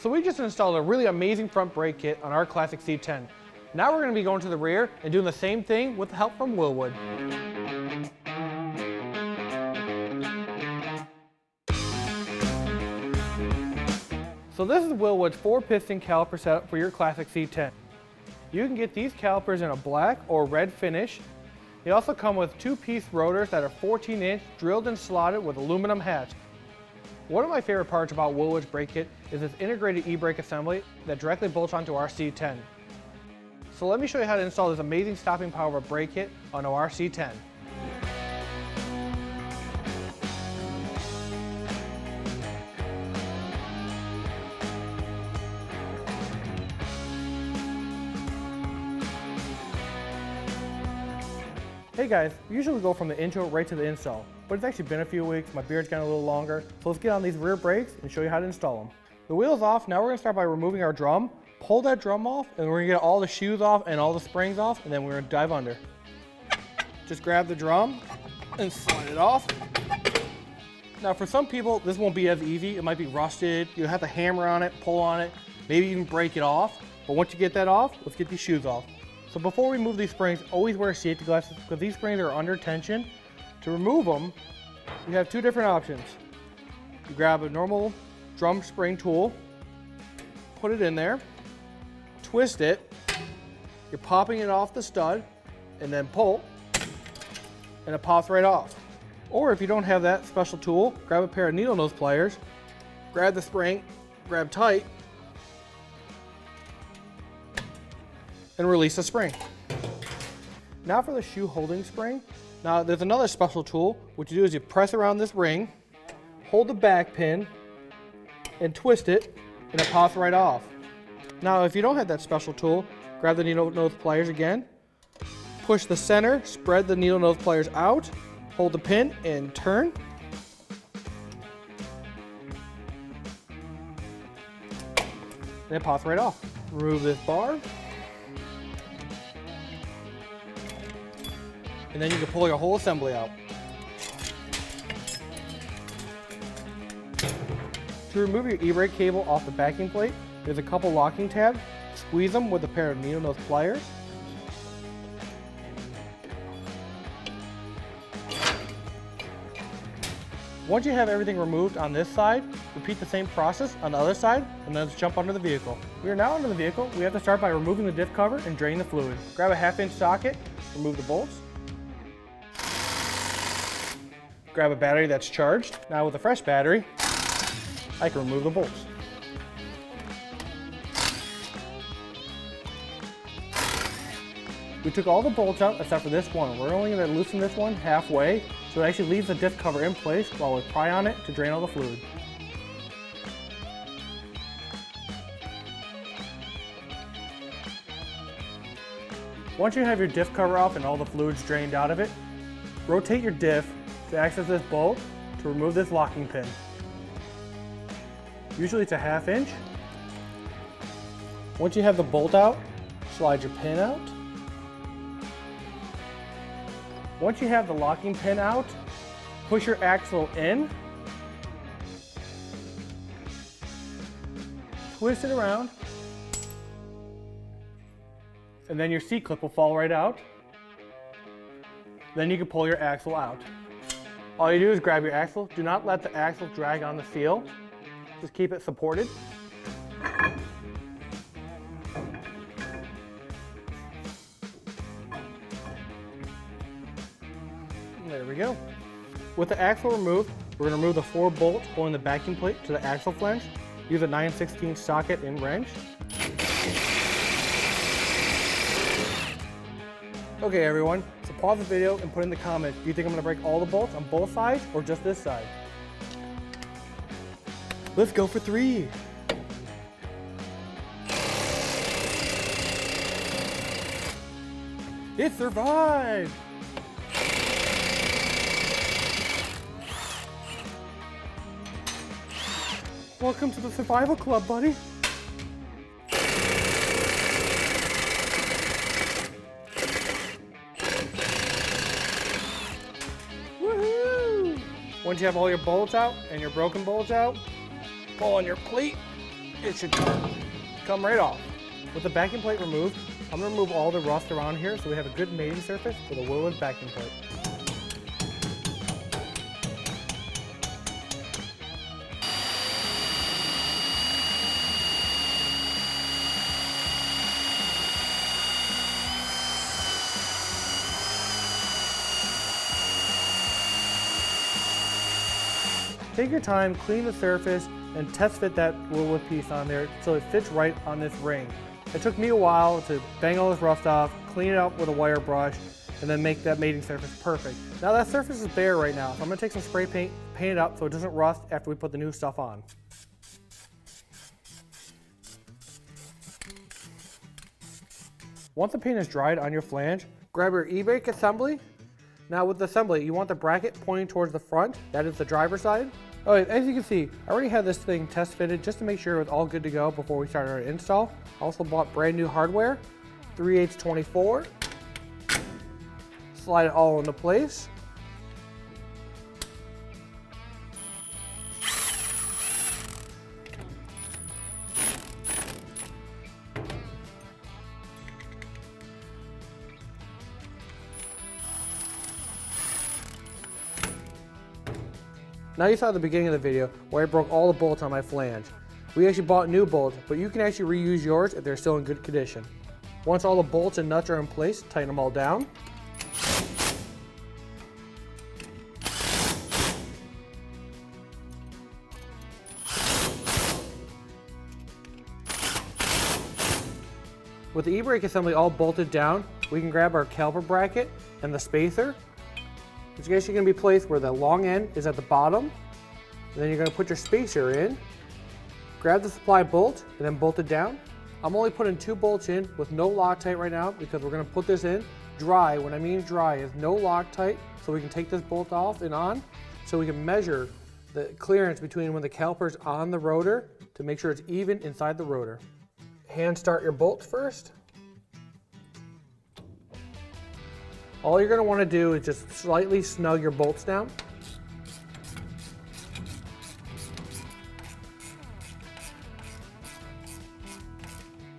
So we just installed a really amazing front brake kit on our classic C10. Now we're going to be going to the rear and doing the same thing with help from Wilwood. So this is Wilwood's 4-piston caliper setup for your classic C10. You can get these calipers in a black or red finish. They also come with 2-piece rotors that are 14-inch, drilled and slotted with aluminum hats. One of my favorite parts about Wilwood's brake kit is this integrated e-brake assembly that directly bolts onto our C10. So let me show you how to install this amazing stopping power of a brake kit onto our C10. Hey guys, we usually go from the intro right to the install, but it's actually been a few weeks, my beard's gotten a little longer, so let's get on these rear brakes and show you how to install them. The wheel's off, now we're gonna start by removing our drum, pull that drum off, and we're gonna get all the shoes off and all the springs off, and then we're gonna dive under. Just grab the drum and slide it off. Now for some people, this won't be as easy, it might be rusted, you'll have to hammer on it, pull on it, maybe even break it off, but once you get that off, let's get these shoes off. So before we move these springs, always wear safety glasses because these springs are under tension. To remove them, you have two different options. You grab a normal drum spring tool, put it in there, twist it, you're popping it off the stud, and then pull, and it pops right off. Or if you don't have that special tool, grab a pair of needle nose pliers, grab the spring, grab tight, and release the spring. Now for the shoe holding spring. Now there's another special tool. What you do is you press around this ring, hold the back pin, and twist it, and it pops right off. Now if you don't have that special tool, grab the needle nose pliers again, push the center, spread the needle nose pliers out, hold the pin, and turn. And it pops right off. Remove this bar. And then you can pull your whole assembly out. To remove your e-brake cable off the backing plate, there's a couple locking tabs. Squeeze them with a pair of needle nose pliers. Once you have everything removed on this side, repeat the same process on the other side, and then let's jump under the vehicle. We are now under the vehicle. We have to start by removing the diff cover and draining the fluid. Grab a 1/2-inch socket, remove the bolts. Grab a battery that's charged. Now with a fresh battery, I can remove the bolts. We took all the bolts out except for this one. We're only going to loosen this one halfway, so it actually leaves the diff cover in place while we pry on it to drain all the fluid. Once you have your diff cover off and all the fluids drained out of it, rotate your diff to access this bolt to remove this locking pin. Usually it's a 1/2 inch. Once you have the bolt out, slide your pin out. Once you have the locking pin out, push your axle in, twist it around, and then your C-clip will fall right out. Then you can pull your axle out. All you do is grab your axle. Do not let the axle drag on the seal. Just keep it supported. There we go. With the axle removed, we're going to remove the 4 bolts holding the backing plate to the axle flange. Use a 9/16 socket and wrench. Okay everyone, so pause the video and put in the comments, do you think I'm going to break all the bolts on both sides or just this side? Let's go for 3. It survived! Welcome to the survival club, buddy. Once you have all your bolts out and your broken bolts out, pull on your cleat, it should come right off. With the backing plate removed, I'm going to remove all the rust around here so we have a good mating surface for the Wilwood backing plate. Take your time, clean the surface, and test fit that Wilwood piece on there so it fits right on this ring. It took me a while to bang all this rust off, clean it up with a wire brush, and then make that mating surface perfect. Now that surface is bare right now, so I'm gonna take some spray paint, paint it up so it doesn't rust after we put the new stuff on. Once the paint is dried on your flange, grab your e-brake assembly. Now with the assembly, you want the bracket pointing towards the front, that is the driver's side. Okay, as you can see, I already had this thing test fitted just to make sure it was all good to go before we started our install. I also bought brand new hardware, 3/8 24. Slide it all into place. Now you saw at the beginning of the video where I broke all the bolts on my flange. We actually bought new bolts, but you can actually reuse yours if they're still in good condition. Once all the bolts and nuts are in place, tighten them all down. With the e-brake assembly all bolted down, we can grab our caliper bracket and the spacer. It's actually going to be placed where the long end is at the bottom. And then you're going to put your spacer in, grab the supply bolt, and then bolt it down. I'm only putting 2 bolts in with no Loctite right now because we're going to put this in dry. When I mean dry is no Loctite, so we can take this bolt off and on, so we can measure the clearance between when the caliper's on the rotor to make sure it's even inside the rotor. Hand start your bolts first. All you're going to want to do is just slightly snug your bolts down.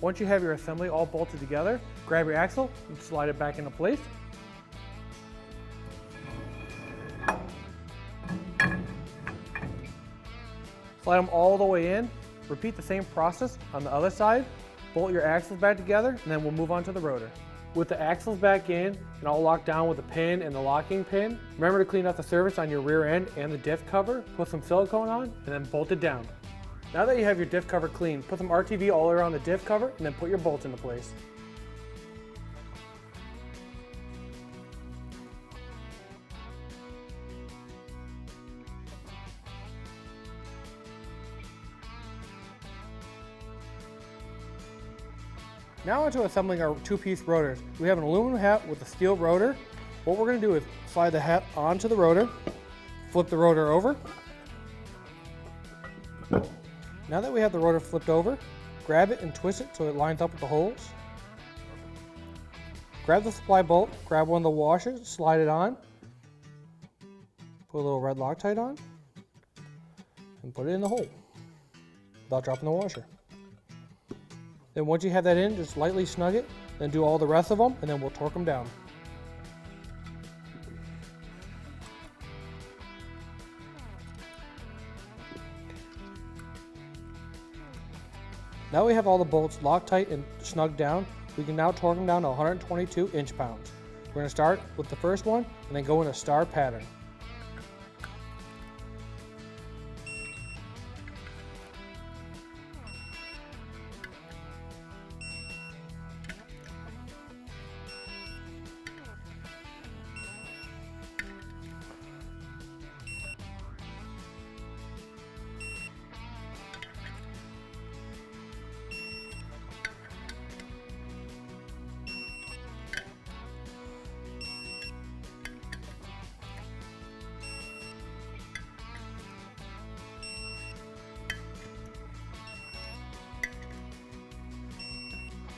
Once you have your assembly all bolted together, grab your axle and slide it back into place. Slide them all the way in. Repeat the same process on the other side. Bolt your axles back together, and then we'll move on to the rotor. With the axles back in and all locked down with the pin and the locking pin, remember to clean out the surface on your rear end and the diff cover, put some silicone on, and then bolt it down. Now that you have your diff cover clean, put some RTV all around the diff cover and then put your bolts into place. Now onto assembling our 2-piece rotors. We have an aluminum hat with a steel rotor. What we're going to do is slide the hat onto the rotor, flip the rotor over. Now that we have the rotor flipped over, grab it and twist it so it lines up with the holes. Grab the supply bolt, grab one of the washers, slide it on, put a little red Loctite on, and put it in the hole without dropping the washer. Then once you have that in, just lightly snug it, then do all the rest of them, and then we'll torque them down. Now we have all the bolts locked tight and snugged down, we can now torque them down to 122 inch-pounds. We're going to start with the first one, and then go in a star pattern.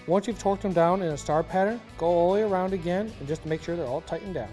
Once you've torqued them down in a star pattern, go all the way around again and just make sure they're all tightened down.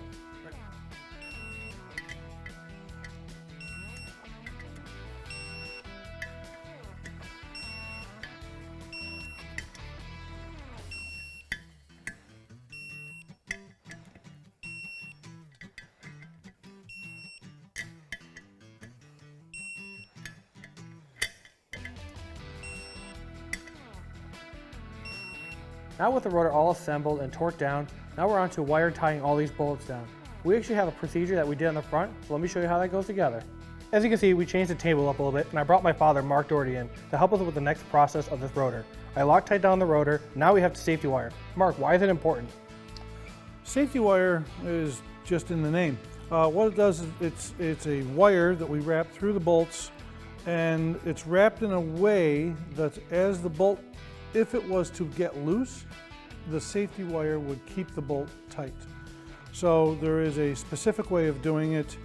Now with the rotor all assembled and torqued down, now we're on to wire tying all these bolts down. We actually have a procedure that we did on the front, so let me show you how that goes together. As you can see, we changed the table up a little bit, and I brought my father, Mark Doherty, in to help us with the next process of this rotor. I Loctite down the rotor, now we have the safety wire. Mark, why is it important? Safety wire is just in the name. What it does is it's a wire that we wrap through the bolts, and it's wrapped in a way that as the bolt, if it was to get loose, the safety wire would keep the bolt tight. So there is a specific way of doing it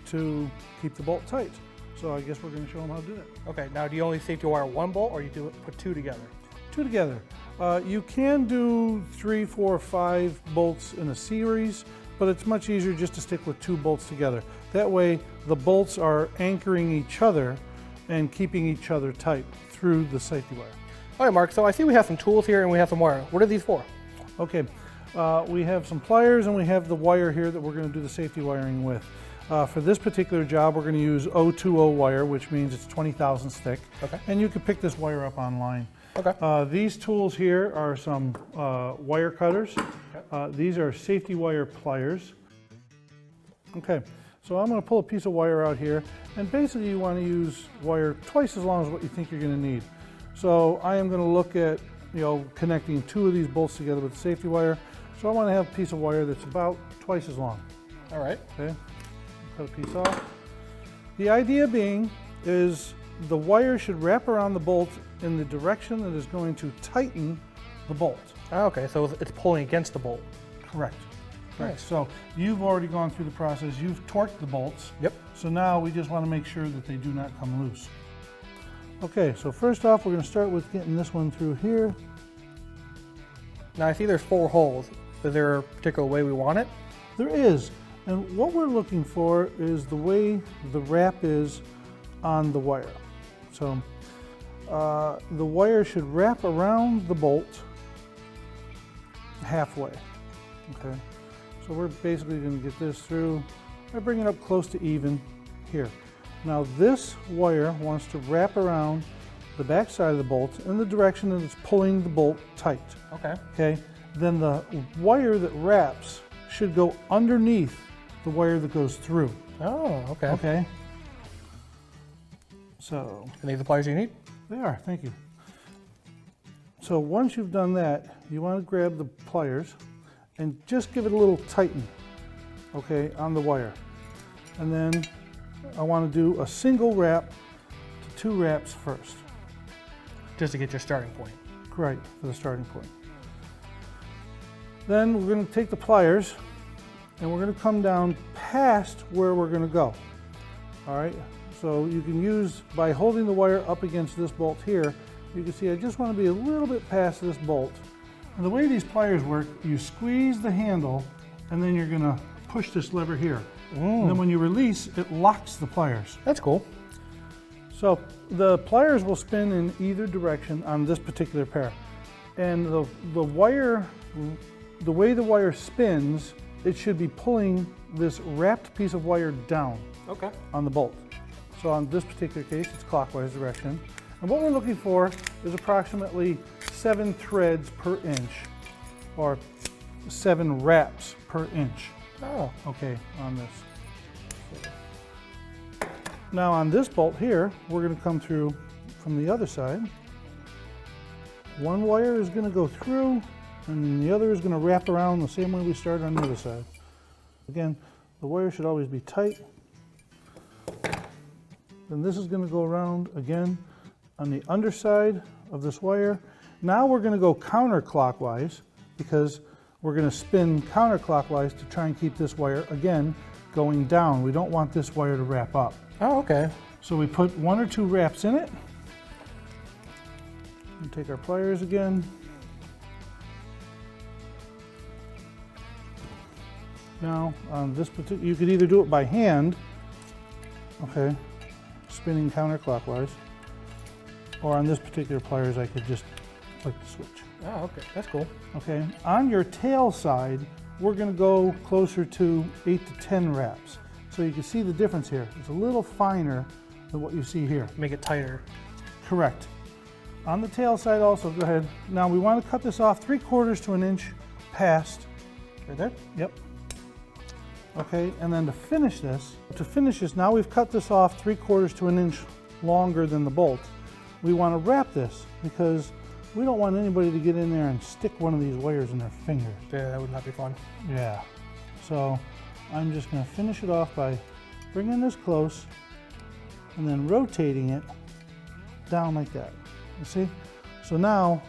to keep the bolt tight. So I guess we're going to show them how to do that. Okay, now do you only safety wire one bolt, or you put two together? Two together. You can do 3, 4, 5 bolts in a series, but it's much easier just to stick with 2 bolts together. That way the bolts are anchoring each other and keeping each other tight through the safety wire. All right, Mark, so I see we have some tools here and we have some wire. What are these for? Okay, we have some pliers and we have the wire here that we're going to do the safety wiring with. For this particular job, we're going to use 020 wire, which means it's 20 thousandths thick. Okay. And you can pick this wire up online. Okay. These tools here are some wire cutters. Okay. These are safety wire pliers. Okay, so I'm going to pull a piece of wire out here, and basically you want to use wire twice as long as what you think you're going to need. So I am going to look at, connecting 2 of these bolts together with the safety wire. So I want to have a piece of wire that's about twice as long. All right. Okay. Cut a piece off. The idea being is the wire should wrap around the bolt in the direction that is going to tighten the bolt. Okay, so it's pulling against the bolt. Correct. Right. Nice. So you've already gone through the process. You've torqued the bolts. Yep. So now we just want to make sure that they do not come loose. Okay, so first off, we're going to start with getting this one through here. Now I see there's 4 holes. Is there a particular way we want it? There is. And what we're looking for is the way the wrap is on the wire. So the wire should wrap around the bolt halfway. Okay. So we're basically going to get this through by bringing it up close to even here. Now this wire wants to wrap around the back side of the bolt in the direction that it's pulling the bolt tight. Okay. Okay. Then the wire that wraps should go underneath the wire that goes through. Oh, okay. Okay. So. And these are the pliers you need? They are, thank you. So once you've done that, you want to grab the pliers and just give it a little tighten, okay, on the wire. And then I want to do a single wrap to 2 wraps first. Just to get your starting point. Right, for the starting point. Then we're going to take the pliers and we're going to come down past where we're going to go. All right, so you can use, by holding the wire up against this bolt here, you can see I just want to be a little bit past this bolt. And the way these pliers work, you squeeze the handle and then you're going to push this lever here. And then when you release, it locks the pliers. That's cool. So the pliers will spin in either direction on this particular pair. And the wire, the way the wire spins, it should be pulling this wrapped piece of wire down on the bolt. So on this particular case, it's clockwise direction. And what we're looking for is approximately 7 threads per inch, or 7 wraps per inch. Oh. Okay, on this. Now on this bolt here, we're going to come through from the other side. One wire is going to go through, and the other is going to wrap around the same way we started on the other side. Again, the wire should always be tight. Then this is going to go around again on the underside of this wire. Now we're going to go counterclockwise because we're going to spin counterclockwise to try and keep this wire, again, going down. We don't want this wire to wrap up. Oh, okay. So we put 1 or 2 wraps in it. And take our pliers again. Now, on this particular, you could either do it by hand, okay, spinning counterclockwise, or on this particular pliers, I could just flick the switch. Oh, okay, that's cool. Okay, on your tail side, we're going to go closer to 8 to 10 wraps. So you can see the difference here. It's a little finer than what you see here. Make it tighter. Correct. On the tail side also, go ahead. Now we want to cut this off 3/4 to an inch past. Right there? Yep. Okay, and then to finish this, now we've cut this off 3/4 to an inch longer than the bolt. We want to wrap this because we don't want anybody to get in there and stick one of these wires in their fingers. Yeah, that would not be fun. Yeah. So I'm just going to finish it off by bringing this close and then rotating it down like that. You see? So now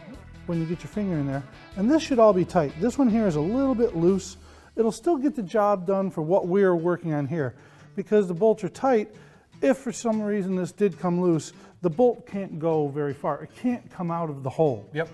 when you get your finger in there, and this should all be tight. This one here is a little bit loose. It'll still get the job done for what we're working on here. Because the bolts are tight, if for some reason this did come loose, the bolt can't go very far. It can't come out of the hole. Yep.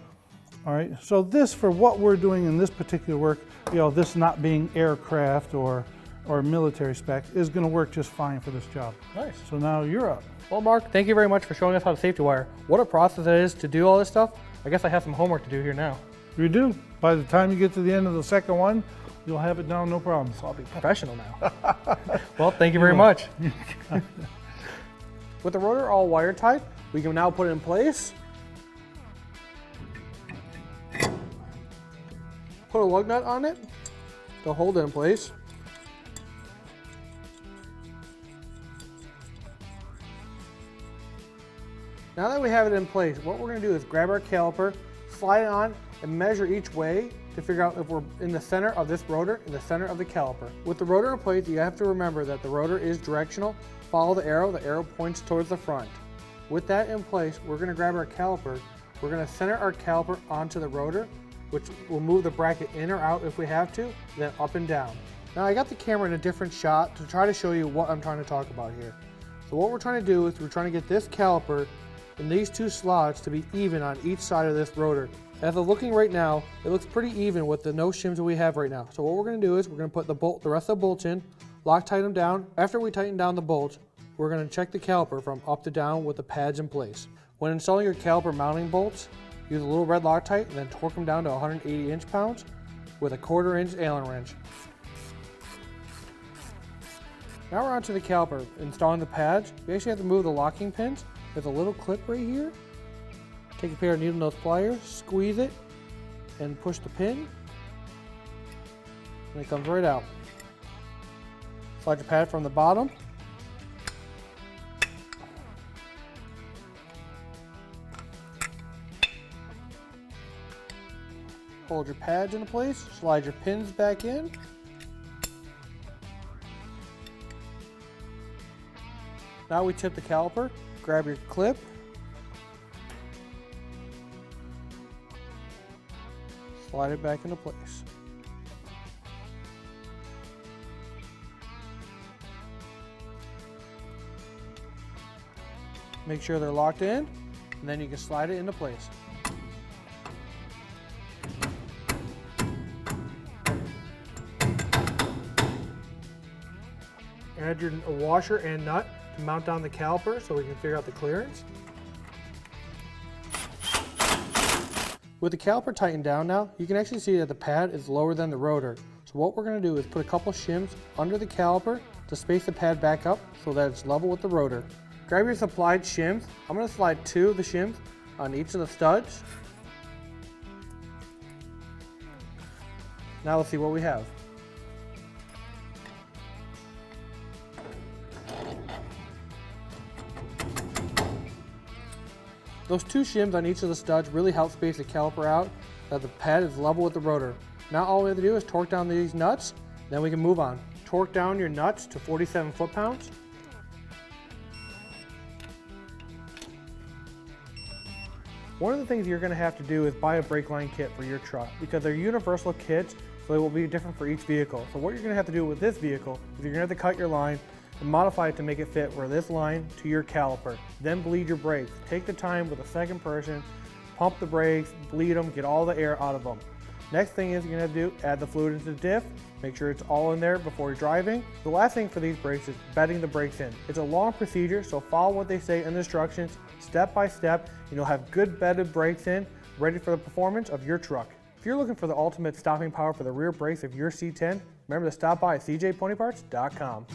All right, so this, for what we're doing in this particular work, you know, this not being aircraft or military spec, is gonna work just fine for this job. Nice. So now you're up. Well, Mark, thank you very much for showing us how to safety wire. What a process it is to do all this stuff. I guess I have some homework to do here now. You do. By the time you get to the end of the second one, you'll have it down, no problem. So I'll be professional now. Well, thank you very much. With the rotor all wire tight, we can now put it in place. Put a lug nut on it to hold it in place. Now that we have it in place, what we're going to do is grab our caliper, slide it on, and measure each way to figure out if we're in the center of this rotor, in the center of the caliper. With the rotor in place, you have to remember that the rotor is directional. Follow the arrow points towards the front. With that in place, we're going to grab our caliper, we're going to center our caliper onto the rotor, which will move the bracket in or out if we have to, then up and down. Now I got the camera in a different shot to try to show you what I'm trying to talk about here. So what we're trying to do is we're trying to get this caliper and these two slots to be even on each side of this rotor. As of looking right now, it looks pretty even with the no shims that we have right now. So what we're going to do is we're going to put the rest of the bolts in, Loctite them down. After we tighten down the bolts, we're going to check the caliper from up to down with the pads in place. When installing your caliper mounting bolts, use a little red Loctite and then torque them down to 180 inch-pounds with a 1/4 inch Allen wrench. Now we're onto the caliper, installing the pads. We actually have to move the locking pins. There's a little clip right here. Take a pair of needle nose pliers, squeeze it, and push the pin, and it comes right out. Slide your pad from the bottom. Hold your pads into place, slide your pins back in. Now we tip the caliper, grab your clip, slide it back into place. Make sure they're locked in, and then you can slide it into place. Add your washer and nut to mount down the caliper so we can figure out the clearance. With the caliper tightened down now, you can actually see that the pad is lower than the rotor. So what we're going to do is put a couple shims under the caliper to space the pad back up so that it's level with the rotor. Grab your supplied shims. I'm going to slide 2 of the shims on each of the studs. Now let's see what we have. Those 2 shims on each of the studs really help space the caliper out so that the pad is level with the rotor. Now all we have to do is torque down these nuts, then we can move on. Torque down your nuts to 47 foot-pounds. One of the things you're going to have to do is buy a brake line kit for your truck because they're universal kits, so they will be different for each vehicle. So what you're going to have to do with this vehicle is you're going to have to cut your line and modify it to make it fit for this line to your caliper. Then bleed your brakes. Take the time with a second person, pump the brakes, bleed them, get all the air out of them. Next thing is you're going to do, add the fluid into the diff, make sure it's all in there before you're driving. The last thing for these brakes is bedding the brakes in. It's a long procedure, so follow what they say in the instructions, step by step, and you'll have good bedded brakes in, ready for the performance of your truck. If you're looking for the ultimate stopping power for the rear brakes of your C10, remember to stop by at cjponyparts.com.